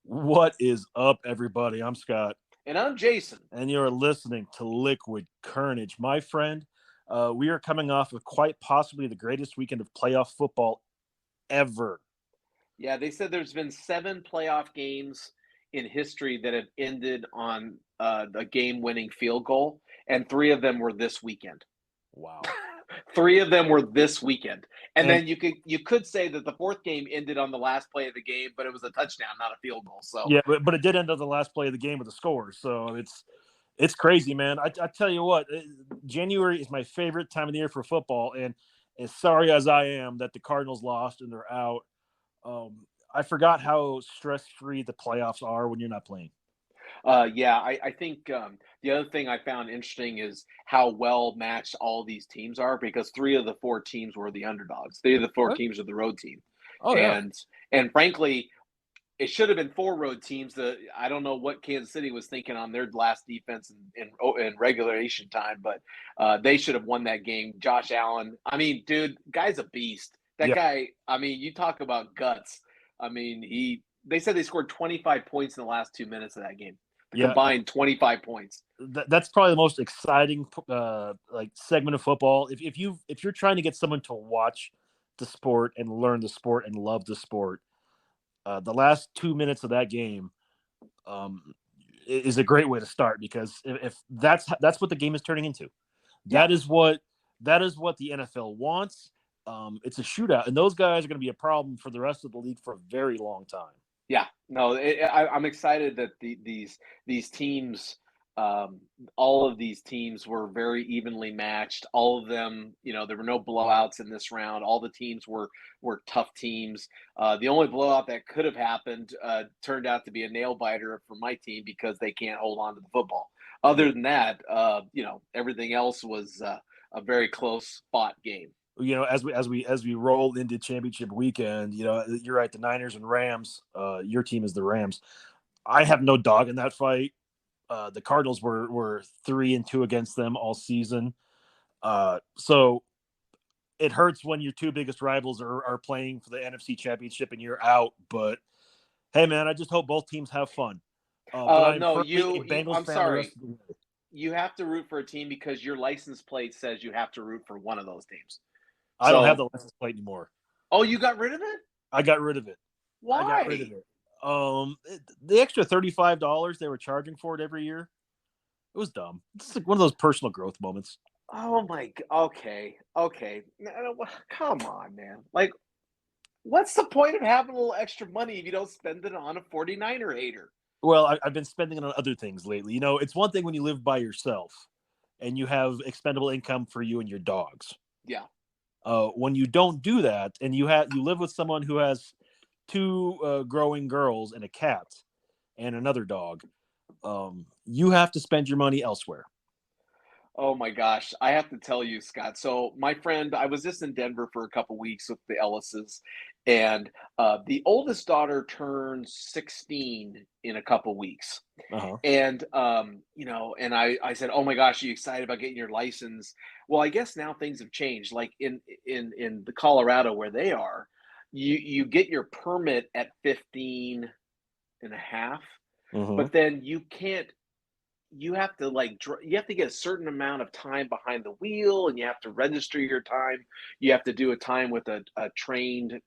What is up, everybody? I'm Scott, And I'm Jason. and you're listening to Liquid Carnage. My friend, we are coming off of quite possibly the greatest weekend of playoff football ever. Yeah, they said there's been 7 playoff games in history that have ended on a game-winning field goal, and 3 of them were this weekend. Wow. 3 of them were this weekend, and And then you could say that the fourth game ended on the last play of the game, but it was a touchdown, not a field goal. So yeah, but it did end up the last play of the game with a score. So it's crazy, man. I tell you what, January is my favorite time of the year for football. And as sorry as I am that the Cardinals lost and they're out, I forgot how stress-free the playoffs are when you're not playing. Yeah, I think the other thing I found interesting is how well matched all these teams are because 3 of the 4 teams were the underdogs. 3 of the 4 What? teams are the road team, Oh yeah. and and frankly, it should have been 4 road teams. I don't know what Kansas City was thinking on their last defense in regulation time, but they should have won that game. Josh Allen, I mean, dude, guy's a beast. That Yeah. guy, I mean, you talk about guts. I mean, they said they scored 25 points in the last 2 minutes of that game. The Yeah. combined 25 points. That's probably the most exciting like segment of football. If you're trying to get someone to watch the sport and learn the sport and love the sport, the last 2 minutes of that game um, is a great way to start because if that's what the game is turning into. Yeah. That is what the NFL wants. It's a shootout, and those guys are going to be a problem for the rest of the league for a very long time. Yeah, no, I'm excited that these teams, um, all of these teams were very evenly matched. All of them, there were no blowouts in this round. All the teams were tough teams. The only blowout that could have happened turned out to be a nail biter for my team because they can't hold on to the football. Yeah. Other than that, everything else was a very close fought game. As we roll into championship weekend, you're right. The Niners and Rams. Your team is the Rams. I have no dog in that fight. The Cardinals were 3-2 against them all season. So it hurts when your two biggest rivals are playing for the NFC Championship and you're out. But hey, man, I just hope both teams have fun. But I'm No, firmly a Bengals I'm fan the rest sorry. of the way. You have to root for a team because your license plate says you have to root for one of those teams. I don't have So, the license plate anymore. oh, you got rid of it? I got rid of it. I got rid of Why? it. The extra $35 they were charging for it every year, it was dumb. It's like one of those personal growth moments. Oh my. Okay, okay. Come on, man. Like, what's the point of having a little extra money if you don't spend it on a 49er hater? Well, I've been spending it on other things lately. It's one thing when you live by yourself and you have expendable income for you and your dogs. Yeah. When you don't do that and you live with someone who has two growing girls and a cat and another dog, you have to spend your money elsewhere. Oh my gosh, I have to tell you, Scott. So my friend, I was just in Denver for a couple weeks with the Ellises, and the oldest daughter turns 16 in a couple weeks. Uh-huh. And and I said, "Oh my gosh, are you excited about getting your license?" Well, I guess now things have changed. Like in the Colorado where they are, you get your permit at 15 and a half, Mm-hmm. but then you can't you have to you have to get a certain amount of time behind the wheel and you have to register your time. You have to do a time with a trained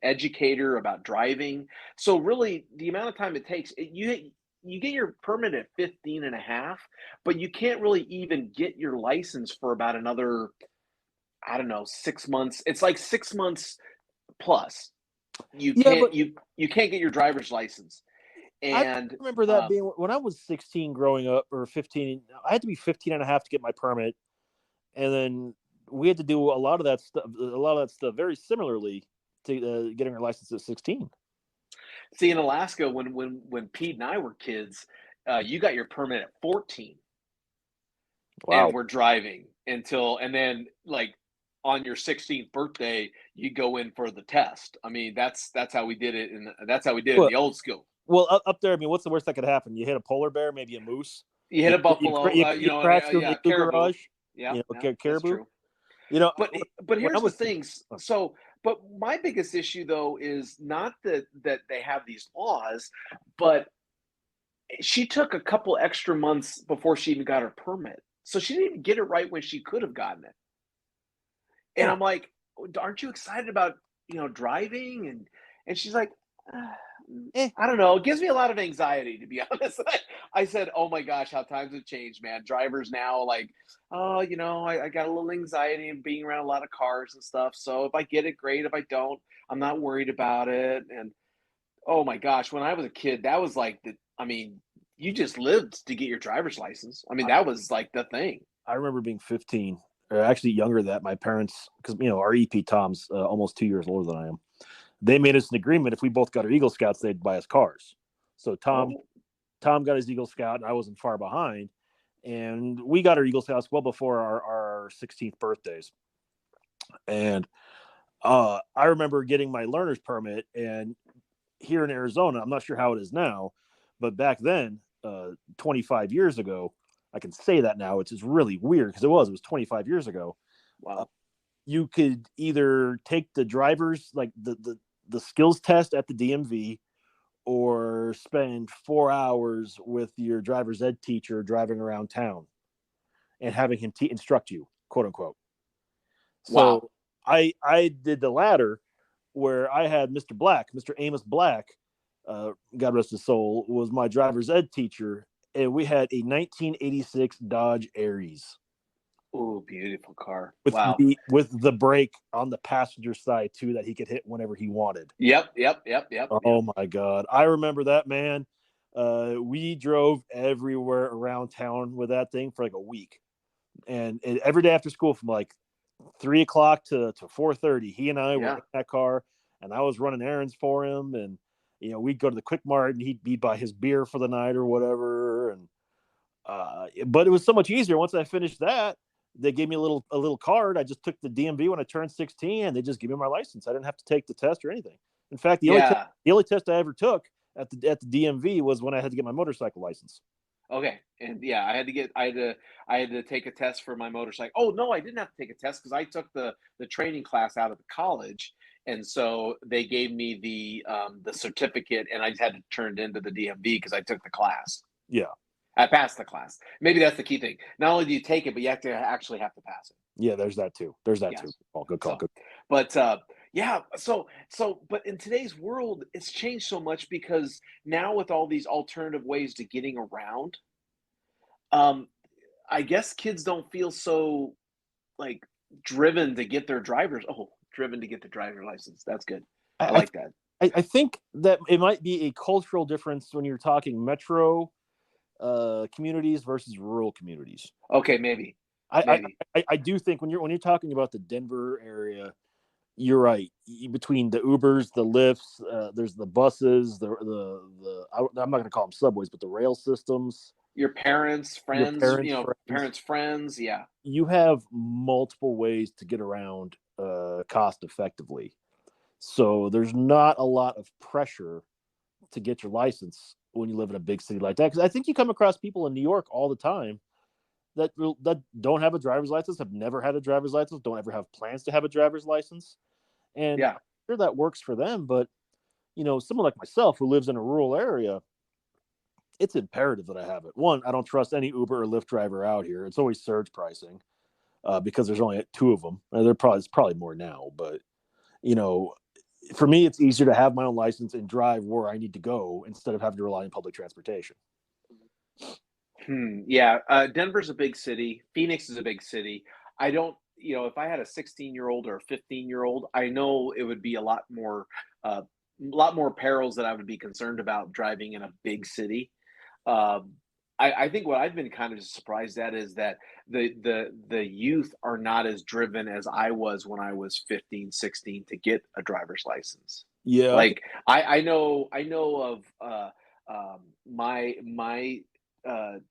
educator about driving. So really the amount of time it takes, you get your permit at 15 and a half, but you can't really even get your license for about another, I don't know, 6 months. It's like 6 months plus. You Yeah, can't but you can't get your driver's license. I And remember that being when I was 16 growing up, or 15. I had to be 15 and a half to get my permit. And then we had to do a lot of that stuff very similarly to getting our license at 16. see, in Alaska, when Pete and I were kids, you got your permit at 14, and Wow. we're driving and then like on your 16th birthday, you go in for the test. I mean, that's how we did it, and that's how we did it in Well, the old school. well, up there, I mean, what's the worst that could happen? You hit a polar bear, maybe a moose. You hit You a you, buffalo, you crash through an igloo caribou. garage. Yeah, yeah, that's Caribou. true. You know, But when I here's the was things. So But my biggest issue though is not that they have these laws, but she took a couple extra months before she even got her permit. So she didn't even get it right when she could have gotten it. And Huh. I'm like, "Aren't you excited about, driving?" And she's like, "Uh, Eh. I don't know. It gives me a lot of anxiety, to be honest." I said, "Oh my gosh, how times have changed, man. Drivers now, like, oh, I got a little anxiety and being around a lot of cars and stuff. So if I get it, great. If I don't, I'm not worried about it." And oh my gosh, when I was a kid, that was like I mean, you just lived to get your driver's license. I mean, I, that was like the thing. I remember being 15, or actually younger than that. My parents, because our EP Tom's almost 2 years older than I am. They made us an agreement if we both got our Eagle Scouts, they'd buy us cars. So Oh, Tom got his Eagle Scout, and I wasn't far behind. And we got our Eagle Scouts well before our 16th birthdays. And I remember getting my learner's permit, and here in Arizona, I'm not sure how it is now, but back then, 25 years ago, I can say that now. It's just really weird because it was 25 years ago. Uh, wow. you could either take the driver's, like the skills test at the DMV, or spend 4 hours with your driver's ed teacher driving around town and having him instruct you, quote unquote. Wow. So I did the latter, where I had Mr. Black, Mr. Amos Black, God rest his soul, was my driver's ed teacher, and we had a 1986 Dodge Aries Oh, beautiful car. with Wow. the brake on the passenger side too, that he could hit whenever he wanted. Yep, yep, yep, yep, yep. Oh my God, I remember that, man. We drove everywhere around town with that thing for like a week, and every day after school from like 3 o'clock to 4:30, he and I were in Yeah. that car, and I was running errands for him, and we'd go to the Quick Mart, and he'd be buy his beer for the night or whatever, and but it was so much easier once I finished that. They gave me a little card. I just took the DMV when I turned 16, and they just gave me my license. I didn't have to take the test or anything. In fact, Yeah. the only test I ever took at the DMV was when I had to get my motorcycle license. Okay. And yeah, I had to take a test for my motorcycle. Oh no, I didn't have to take a test because I took the training class out of the college. And so they gave me the certificate and I just had to turn it into the DMV because I took the class. Yeah, I passed the class. Maybe that's the key thing. Not only do you take it, but you have to actually have to pass it. yeah. There's that too. There's that too. Yes. Oh, good call. So, Good. but yeah, but in today's world, it's changed so much because now with all these alternative ways to getting around, um, I guess kids don't feel so like driven to get their driven to get the driver license. That's good. I I, like that. I think that it might be a cultural difference when you're talking metro communities versus rural communities. Okay, maybe, I, maybe. I do think when you're talking about the Denver area, you're right. Between the Ubers, the Lyfts, there's the buses, I'm not going to call them subways, but the rail systems, Your parents, your friends, parents' friends, parents, friends. Yeah, you have multiple ways to get around cost effectively. So there's not a lot of pressure to get your license when you live in a big city like that. Because I think you come across people in New York all the time that don't have a driver's license, have never had a driver's license, don't ever have plans to have a driver's license, and yeah, I'm sure that works for them. But someone like myself who lives in a rural area, it's imperative that I have it. One, I don't trust any Uber or Lyft driver out here. It's always surge pricing because there's only two of them. It's probably more now, but you know, for me, it's easier to have my own license and drive where I need to go instead of having to rely on public transportation. yeah. Denver's a big city. Phoenix is a big city. I don't, if I had a 16-year-old or a 15-year-old, I know it would be a lot more perils that I would be concerned about driving in a big city. Um, I think what I've been kind of surprised at is that the youth are not as driven as I was when I was 15, 16 to get a driver's license. Yeah, Like I know of my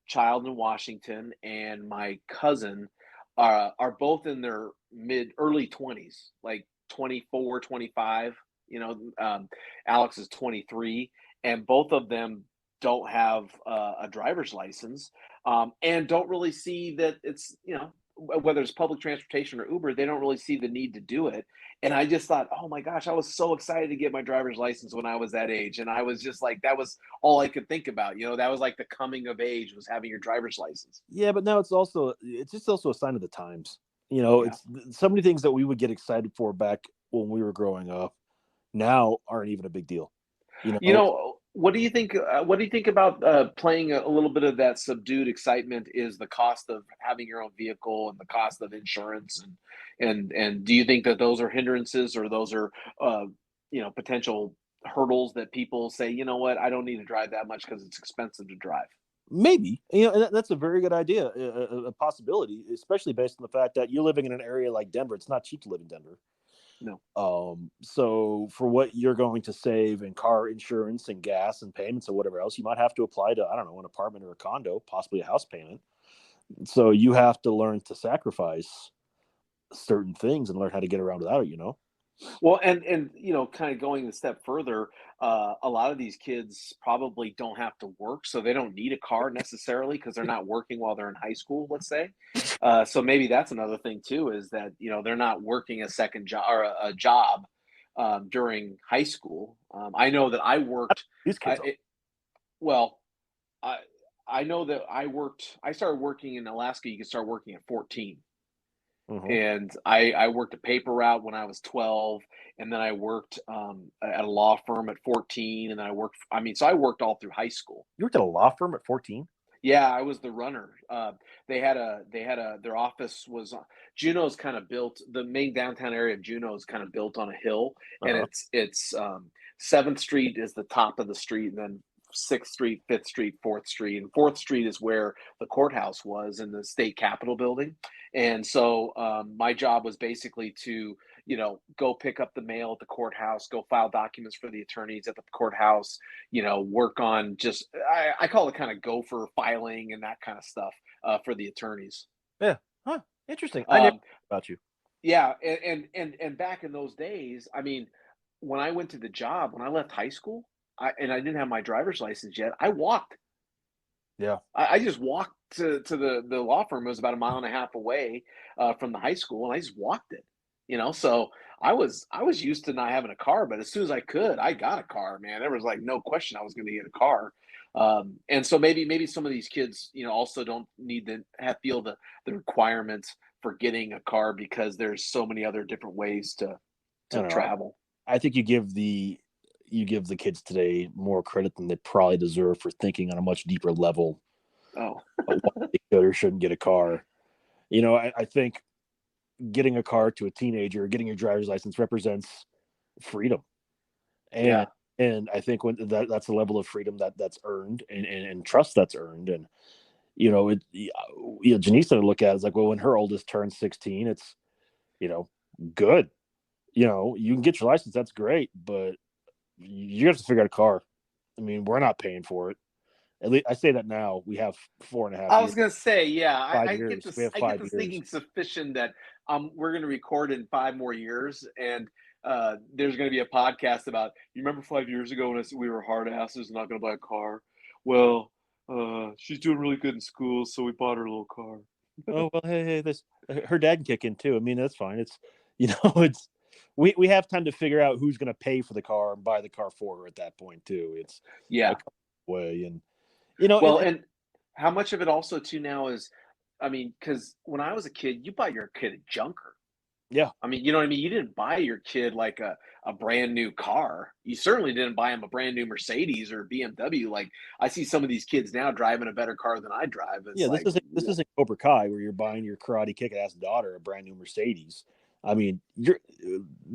child in Washington and my cousin are both in their mid early 20s, like 24, 25. Alex is 23, and both of them don't have a driver's license, and don't really see that it's whether it's public transportation or Uber, they don't really see the need to do it. And I just thought, oh my gosh, I was so excited to get my driver's license when I was that age. And I was just like, that was all I could think about. That was like the coming of age, was having your driver's license. Yeah, but now it's just also a sign of the times. Yeah. It's so many things that we would get excited for back when we were growing up now aren't even a big deal. You know, What do you think? What do you think about playing a little bit of that subdued excitement? Is the cost of having your own vehicle and the cost of insurance, and do you think that those are hindrances, or those are potential hurdles that people say, you know what, I don't need to drive that much because it's expensive to drive? maybe that's a very good idea, a possibility, especially based on the fact that you're living in an area like Denver. It's not cheap to live in Denver. No. So for what you're going to save in car insurance and gas and payments or whatever else, you might have to apply to, I don't know, an apartment or a condo, possibly a house payment. So you have to learn to sacrifice certain things and learn how to get around without it. Well, and kind of going a step further, a lot of these kids probably don't have to work, so they don't need a car necessarily because they're not working while they're in high school, let's say. So maybe that's another thing too, is that they're not working a second job or a job during high school. I know that I worked. These I, kids are. it, well, I I know that I worked. I started working in Alaska. You can start working at 14. Mhm. And I worked a paper route when I was 12, and then I worked at a law firm at 14, and then so I worked all through high school. You worked at a law firm at 14? Yeah, I was the runner. Their office was Juneau's kind of built. The main downtown area of Juneau is kind of built on a hill, and Uh-huh. it's 7th Street is the top of the street, and then 6th Street, 5th Street, 4th Street, and 4th Street is where the courthouse was in the state capitol building. And so my job was basically to go pick up the mail at the courthouse, go file documents for the attorneys at the courthouse, work on just I call it kind of gopher filing and that kind of stuff for the attorneys. Yeah. Huh. Interesting. I never Um, about you. yeah, and back in those days, I mean, when I went to the job, when I left high school, I didn't have my driver's license yet. I walked. Yeah. I just walked to the law firm. It was about a mile and a half away from the high school, and I just walked it. So I was used to not having a car, but as soon as I could, I got a car. Man, there was like no question I was going to get a car. And so maybe some of these kids, also don't need to feel the requirements for getting a car because there's so many other different ways to I don't know. travel. I think you give the kids today more credit than they probably deserve for thinking on a much deeper level Oh, of why they should or shouldn't get a car. I think getting a car to a teenager, getting your driver's license represents freedom. And yeah. and I think when that's a level of freedom that's earned and trust that's earned. And Janisa look at it, it's like, well, when her oldest turns 16, it's you know good. You can get your license, that's great, but you have to figure out a car. I mean, we're not paying for it. At least I say that now. We have 4.5 I years, was gonna say, yeah, five I get years. We this. have I get 5 this years. thinking suspicion that we're gonna record in 5 more years, and there's gonna be a podcast about. You remember 5 years ago when I said we were hard asses, not gonna buy a car? Well, she's doing really good in school, so we bought her a little car. Oh well, hey, this her dad can kick in too. I mean, that's fine. It's it's we have time to figure out who's going to pay for the car and buy the car for her at that point too. It's a Yeah. way, and you know, and, Well, and and how much of it also too now is, I mean, because when I was a kid, you buy your kid a junker. yeah, I mean, you know what I mean? You didn't buy your kid like a brand new car. You certainly didn't buy him a brand new Mercedes or BMW. Like I see some of these kids now driving a better car than I drive. It's yeah. This like, isn't this isn't Cobra Kai where you're buying your karate kick ass daughter a brand new Mercedes. I mean,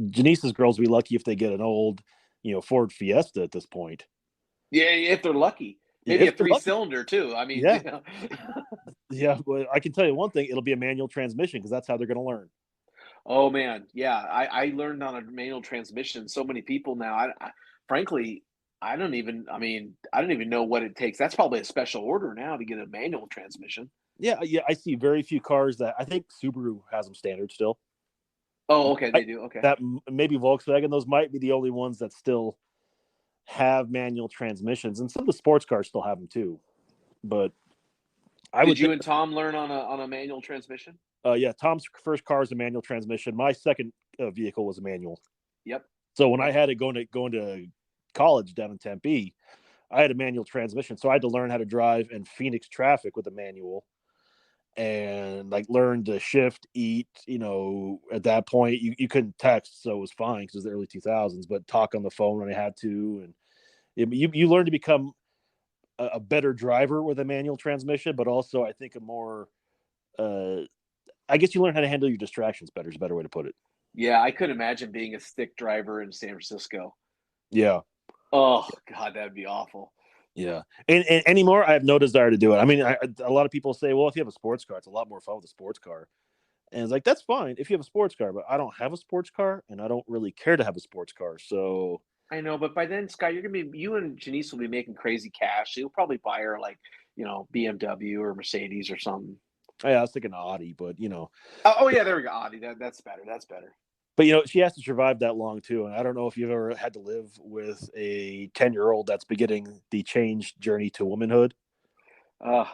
Janice's girls will be lucky if they get an old, Ford Fiesta at this point. yeah, if they're lucky, maybe a If they're three lucky, cylinder too. I mean, yeah, yeah. But I can tell you one thing: it'll be a manual transmission because that's how they're going to learn. Oh man, yeah. I learned on a manual transmission. So many people now. Frankly, I don't even. I mean, I don't even know what it takes. That's probably a special order now to get a manual transmission. Yeah, yeah. I see very few cars that I think Subaru has them standard still. Oh, okay, they do. Okay. That maybe Volkswagen; those might be the only ones that still have manual transmissions, and some of the sports cars still have them too. But I Did would you think, and Tom learn on a manual transmission? Yeah, Tom's first car is a manual transmission. My second vehicle was a manual. Yep. So when I Yep. had it going to college down in Tempe, I had a manual transmission. So I had to learn how to drive in Phoenix traffic with a manual and like learn to shift, eat. At that point you couldn't text, so it was fine because it was the early 2000s. But talk on the phone when I had to, and you learn to become a better driver with a manual transmission, but also I think a more uh, I guess you learn how to handle your distractions better. Is a better way to put it. Yeah, I couldn't imagine being a stick driver in San Francisco. Yeah, Oh God, that'd be awful. yeah. And anymore, I have no desire to do it. I mean, a lot of people say, well, if you have a sports car, it's a lot more fun with a sports car. And it's like, that's fine if you have a sports car, but I don't have a sports car and I don't really care to have a sports car. So, I know, but by then, Scott, you and Janice will be making crazy cash. So you'll probably buy her like, BMW or Mercedes or something. yeah, I was thinking Audi, but, Oh yeah, there we go. Audi. That's better. That's better. but, she has to survive that long too. And I don't know if you've ever had to live with a 10-year-old that's beginning the change journey to womanhood. Uh,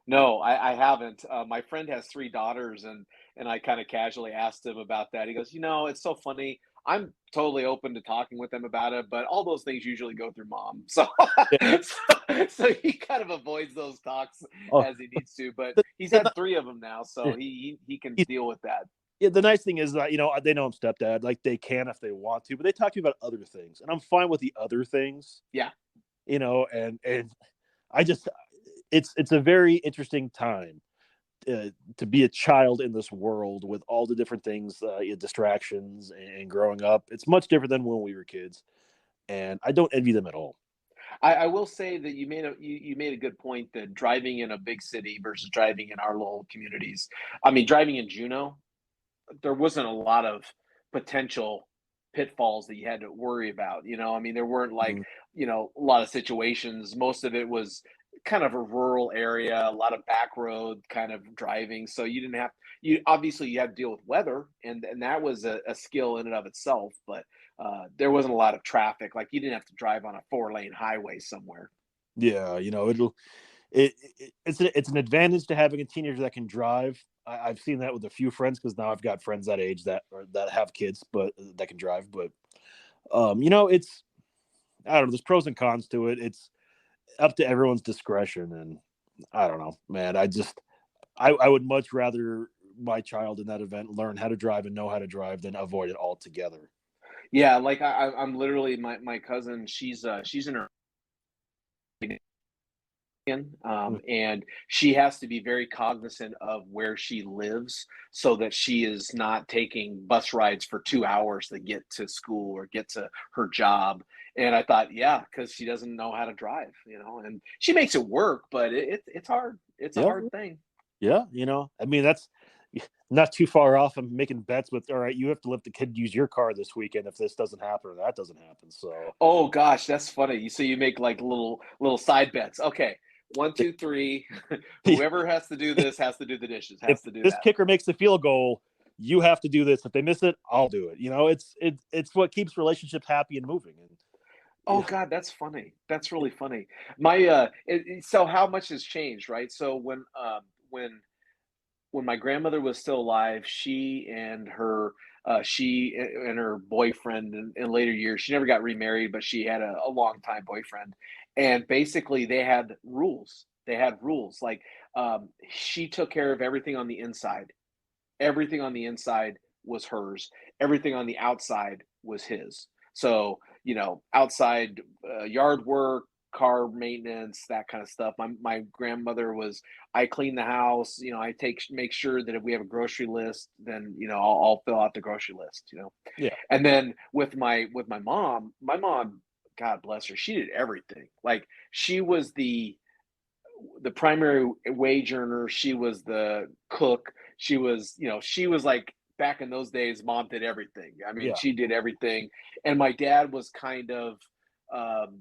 no, I haven't. My friend has three daughters, and I kind of casually asked him about that. He goes, it's so funny. I'm totally open to talking with them about it, but all those things usually go through mom. So, Yeah. so he kind of avoids those talks Oh, as he needs to. But the, he's had the, three of them now, so he can deal with that. yeah, the nice thing is that they know I'm stepdad. Like they can if they want to, but they talk to me about other things, and I'm fine with the other things. Yeah. And I just it's a very interesting time to be a child in this world with all the different things, distractions, and growing up. It's much different than when we were kids, and I don't envy them at all. I will say that you made a good point that driving in a big city versus driving in our little communities. I mean, driving in Juneau, there wasn't a lot of potential pitfalls that you had to worry about. I mean, there weren't like, Mm, a lot of situations. Most of it was kind of a rural area, a lot of back road kind of driving. So you didn't have you obviously you had to deal with weather, and that was a skill in and of itself. But there wasn't a lot of traffic. Like you didn't have to drive on a 4-lane highway somewhere. yeah, it's an advantage to having a teenager that can drive. I've seen that with a few friends because now I've got friends that age that have kids, but that can drive. But it's I don't know. There's pros and cons to it. It's up to everyone's discretion, and I don't know, man. I would much rather my child in that event learn how to drive and know how to drive than avoid it altogether. Yeah, like I'm literally my cousin. She's in her Mm. and she has to be very cognizant of where she lives so that she is not taking bus rides for 2 hours to get to school or get to her job. And I thought, yeah, because she doesn't know how to drive, and she makes it work, but it's hard. It's a Yeah, hard thing. yeah. I mean, that's not too far off. I'm making bets with. All right, you have to let the kid use your car this weekend if this doesn't happen or that doesn't happen. So Oh gosh, that's funny. So you make like little side bets. Okay, one, two, three. Whoever has to do this has to do the dishes. if Has to do this that. kicker makes the field goal, you have to do this. If they miss it, I'll do it. It's what keeps relationships happy and moving. And Oh yeah, god, that's funny. That's really funny. My so how much has changed, right? So when my grandmother was still alive, she and her boyfriend in later years, she never got remarried, but she had a long time boyfriend. And basically they had rules. They had rules. Like she took care of everything on the inside. Everything on the inside was hers. Everything on the outside was his. So, outside yard work, car maintenance, that kind of stuff. My grandmother was, I clean the house. I make sure that if we have a grocery list, then I'll fill out the grocery list. yeah, And then with my mom, God bless her, she did everything. Like she was the primary wage earner. She was the cook. She was like back in those days, mom did everything. I mean, yeah, she did everything. And my dad was kind of, um,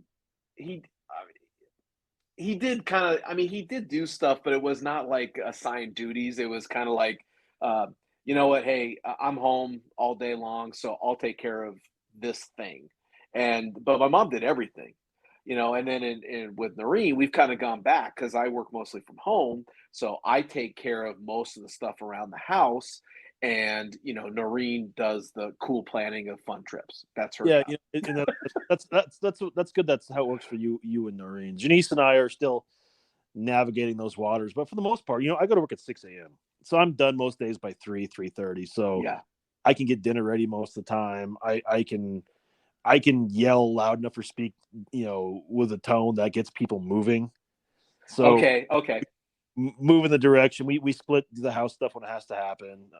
he, he did kind of, I mean, he did do stuff, but it was not like assigned duties. It was kind of like, uh, you know what? Hey, I'm home all day long, so I'll take care of this thing. But my mom did everything. And then with Noreen, we've kind of gone back because I work mostly from home. So I take care of most of the stuff around the house. And, Noreen does the cool planning of fun trips. That's her Yeah, job. and that's good. That's how it works for you and Noreen. Janice and I are still navigating those waters, but for the most part, I go to work at 6 a.m. So I'm done most days by 3:30. So Yeah. I can get dinner ready most of the time. I can yell loud enough or speak, with a tone that gets people moving. So Okay. Okay. move in the direction. We split the house stuff when it has to happen.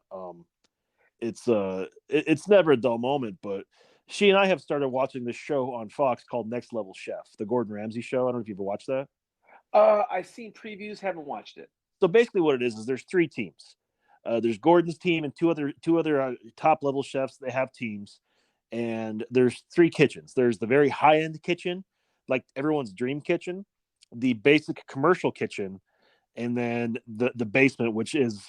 It's never a dull moment, but she and I have started watching this show on Fox called Next Level Chef, the Gordon Ramsay show. I don't know if you've ever watched that. I've seen previews, haven't watched it. So basically, what it is there's three teams. There's Gordon's team and two other top level chefs. They have teams, and there's three kitchens. There's the very high end kitchen, like everyone's dream kitchen, the basic commercial kitchen, and then the basement, which is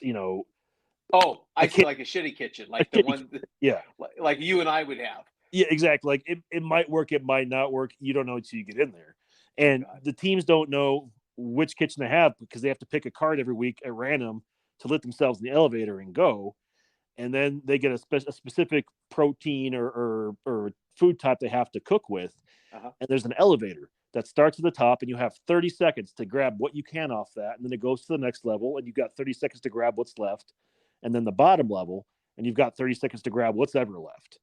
Oh, a I see, kit like a shitty kitchen, a like the kitty. one Yeah, like you and I would have. yeah, exactly. Like it might work, it might not work. You don't know until you get in there, Oh and God. the teams don't know which kitchen they have because they have to pick a card every week at random to let themselves in the elevator and go, and then they get a specific protein or food type they have to cook with, Uh-huh. and there's an elevator that starts at the top, and you have 30 seconds to grab what you can off that, and then it goes to the next level, and you've got 30 seconds to grab what's left, and then the bottom level, and you've got 30 seconds to grab what's ever left.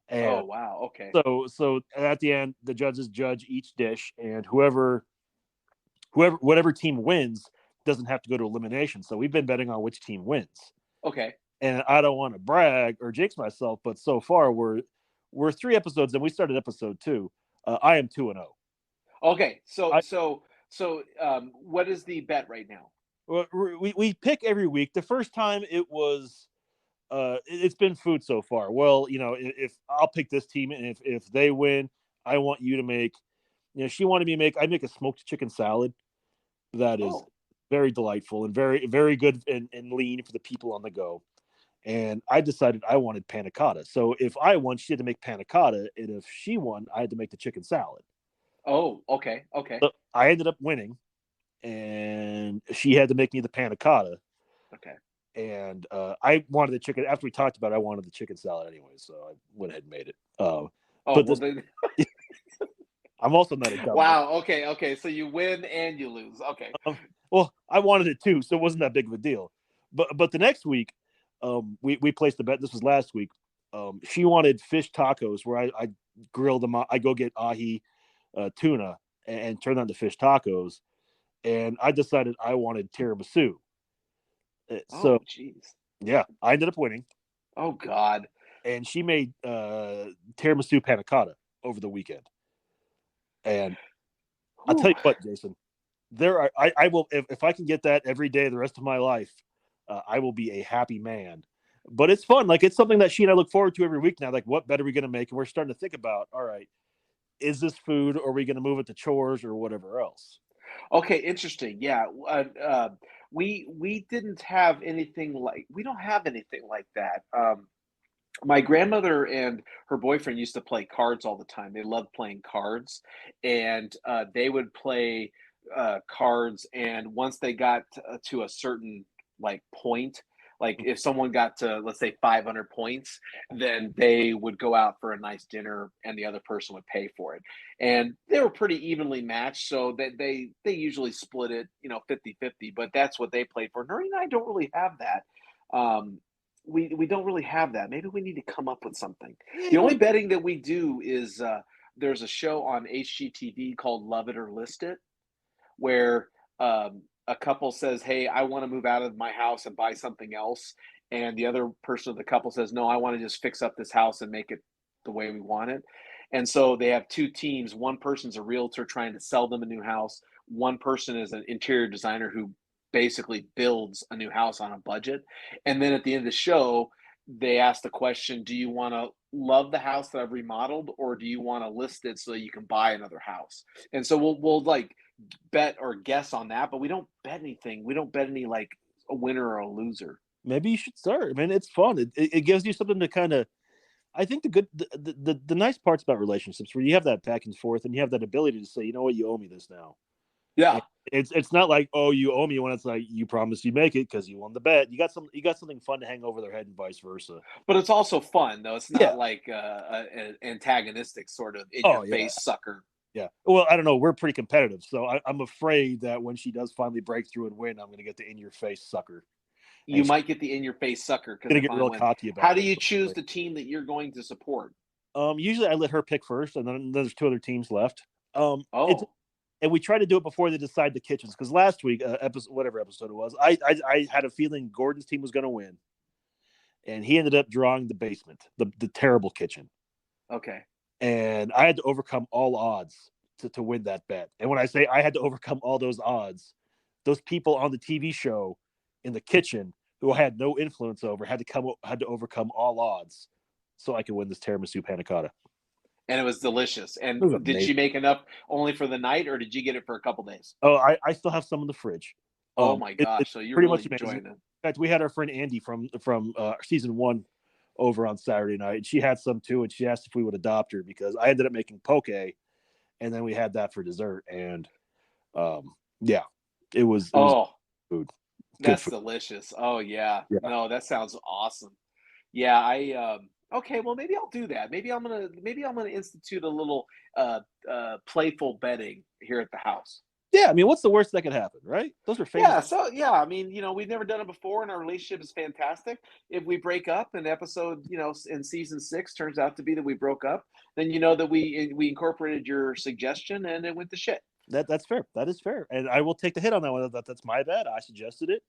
And Oh wow. Okay. so at the end, the judges judge each dish, and whatever team wins doesn't have to go to elimination. So we've been betting on which team wins. Okay. And I don't want to brag or jinx myself, but so far we're 3 episodes and we started episode 2. I am 2-0. Okay. So I so so what is the bet right now? we pick every week. The first time it was it's been food so far. Well, if I'll pick this team and if they win, I want you to make. She wanted me to make. I make a smoked chicken salad that is Oh. very delightful and very very good and lean for the people on the go. And I decided I wanted panna cotta. So if I won, she had to make panna cotta, and if she won, I had to make the chicken salad. Oh, okay. Okay. So I ended up winning, and she had to make me the panna cotta. Okay. And I wanted the chicken. After we talked about it, I wanted the chicken salad anyway, so I went ahead and made it. Oh, But well this, then I'm also not a dummy. wow. Okay. Okay. So you win and you lose. Okay. Well, I wanted it too, so it wasn't that big of a deal. But the next week, we placed the bet. This was last week. She wanted fish tacos, where I grill them. I go get ahi, tuna, and turn that into fish tacos. And I decided I wanted tiramisu. So Oh, jeez. yeah, I ended up winning, Oh God. and she made tiramisu panna cotta over the weekend. And I'll tell Whew. you what, Jason, I will if I can get that every day the rest of my life, I will be a happy man. But it's fun. Like it's something that she and I look forward to every week now. Like, what bet are we going to make? And we're starting to think about, all right, is this food, or are we going to move it to chores or whatever else? Okay, interesting. Yeah, we didn't have anything like we don't have anything like that. My grandmother and her boyfriend used to play cards all the time. They loved playing cards, and they would play cards. And once they got to a certain like point, like if someone got to let's say 500 points, then they would go out for a nice dinner, and the other person would pay for it. And they were pretty evenly matched, so that they usually split it, 50-50. But that's what they played for. Nuri and I don't really have that. Um, we don't really have that. Maybe we need to come up with something. Yeah, The only betting that we do is there's a show on HGTV called Love It or List It, where a couple says, "Hey, I want to move out of my house and buy something else," and the other person of the couple says, "No, I want to just fix up this house and make it the way we want it." And so they have two teams. One person's a realtor trying to sell them a new house. One person is an interior designer who basically builds a new house on a budget. And then at the end of the show, they ask the question, do you want to love the house that I've remodeled, or do you want to list it so that you can buy another house? And so we'll like bet or guess on that, but we don't bet anything. We don't bet any like a winner or a loser. maybe you should start. I mean, it's fun. It gives you something to kind of. I think the nice parts about relationships where you have that back and forth and you have that ability to say, you know what, you owe me this now. And Yeah. it's not like, oh, you owe me, when it's like you promised you make it because you won the bet. You got something fun to hang over their head and vice versa. But it's also fun though. It's not Yeah. like an antagonistic sort of in your Oh yeah. face sucker. Yeah. Well, I don't know. We're pretty competitive, so I'm afraid that when she does finally break through and win, I'm going to get the in your face sucker, You and she's might get the in your face sucker because going I to get finally real win. cocky How about do it. you choose the team that you're going to support? Usually I let her pick first, and then there's two other teams left. It's Oh, and we try to do it before they decide the kitchens because last week, episode whatever episode it was, I had a feeling Gordon's team was going to win, and he ended up drawing the basement, the terrible kitchen, okay. and I had to overcome all odds to win that bet. And when I say I had to overcome all those odds, those people on the TV show in the kitchen who I had no influence over had to overcome all odds so I could win this tiramisu panna cotta. And it was delicious. It And was did she amazing. make enough only for the night, or did you get it for a couple days? Oh, I still have some in the fridge. Oh my It's gosh! So you're pretty really much amazing. enjoying it. In fact, we had our friend Andy from season one over on Saturday night, and she had some too, and she asked if we would adopt her because I ended up making poke, and then we had that for dessert, and yeah, it was Oh, food, good that's food. delicious. Oh yeah. Yeah, No, that sounds awesome. Yeah, okay, well maybe I'll do that. Maybe I'm gonna institute a little playful betting here at the house. yeah. I mean, what's the worst that could happen, right? Those are famous. Yeah, so yeah, I mean, we've never done it before and our relationship is fantastic. If we break up and episode, in season 6 turns out to be that we broke up, then you know that we incorporated your suggestion and it went to shit. That's fair. That is fair, and I will take the hit on that one. That's my bad. I suggested it.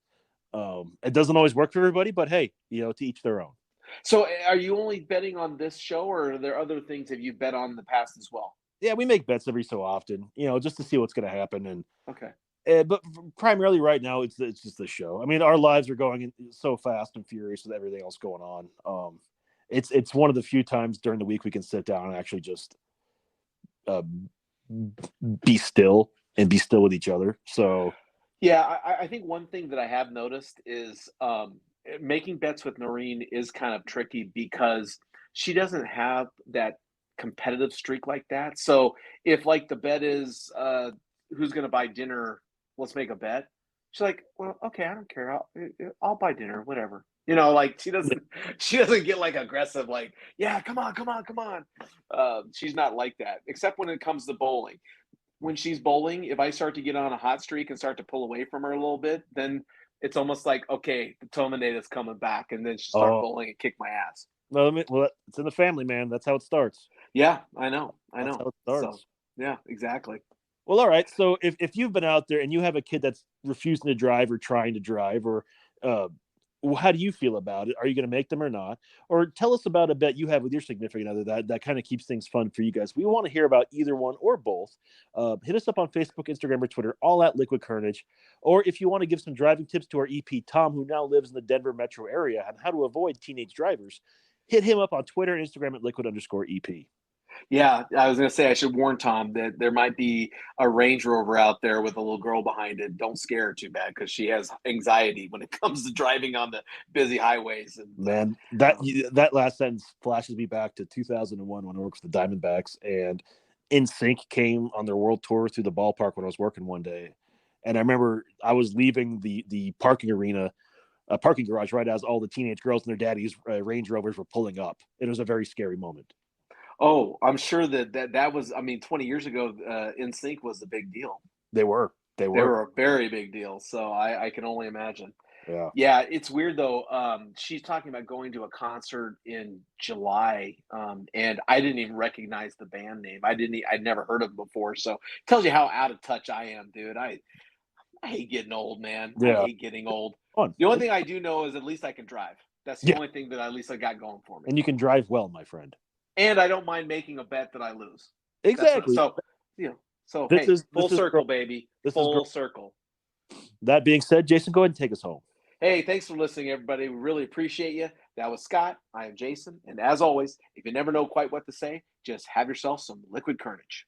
It doesn't always work for everybody, but hey, to each their own. So are you only betting on this show or are there other things that you've bet on in the past as well? Yeah, we make bets every so often, just to see what's going to happen, and Okay. but primarily right now, it's just the show. I mean, our lives are going so fast and furious with everything else going on. It's one of the few times during the week we can sit down and actually just uh, be still and be still with each other. So Yeah, I think one thing that I have noticed is making bets with Noreen is kind of tricky because she doesn't have that competitive streak like that. So if like the bet is who's going to buy dinner, let's make a bet. She's like, well, okay, I don't care. I'll buy dinner, whatever. Like she doesn't she doesn't get like aggressive, like, yeah, come on, come on, come on. She's not like that, except when it comes to bowling when she's bowling, if I start to get on a hot streak and start to pull away from her a little bit, then it's almost like, okay, the Terminator's coming back, and then she'll start oh bowling and kick my ass. well, it's in the family, man. That's how it starts. Yeah, I know, I That's know. how it So, starts. yeah, exactly. Well, all right. So if you've been out there and you have a kid that's refusing to drive or trying to drive, or uh, how do you feel about it? Are you going to make them or not? Or tell us about a bet you have with your significant other that kind of keeps things fun for you guys. We want to hear about either one or both. Hit us up on Facebook, Instagram, or Twitter, all at Liquid Carnage. Or if you want to give some driving tips to our EP Tom, who now lives in the Denver metro area, on how to avoid teenage drivers, hit him up on Twitter and Instagram at liquid_EP. Yeah, I was gonna say I should warn Tom that there might be a Range Rover out there with a little girl behind it. Don't scare her too bad because she has anxiety when it comes to driving on the busy highways. And Man, um, that last sentence flashes me back to 2001 when I worked for the Diamondbacks, and NSYNC came on their world tour through the ballpark when I was working one day, and I remember I was leaving the parking arena, parking garage, right as all the teenage girls and their daddies Range Rovers were pulling up. It was a very scary moment. oh, I'm sure that was. I mean, 20 years ago, NSYNC was the big deal. They were, they They were, were a very big deal. So I can only imagine. yeah. Yeah, it's weird though. She's talking about going to a concert in July, and I didn't even recognize the band name. I'd never heard of them before. So tells you how out of touch I am, dude. I hate getting old, man. I Yeah, hate getting old. fun. The only thing I do know is at least I can drive. That's the Yeah, only thing that at least I got going for me. and you can drive well, my friend. And I don't mind making a bet that I lose. That's what. Exactly. So, So This hey, is full this is circle, baby. this is Full girl. circle. That being said, Jason, go ahead and take us home. Hey, thanks for listening, everybody. We really appreciate you. That was Scott. I am Jason. And as always, if you never know quite what to say, just have yourself some liquid carnage.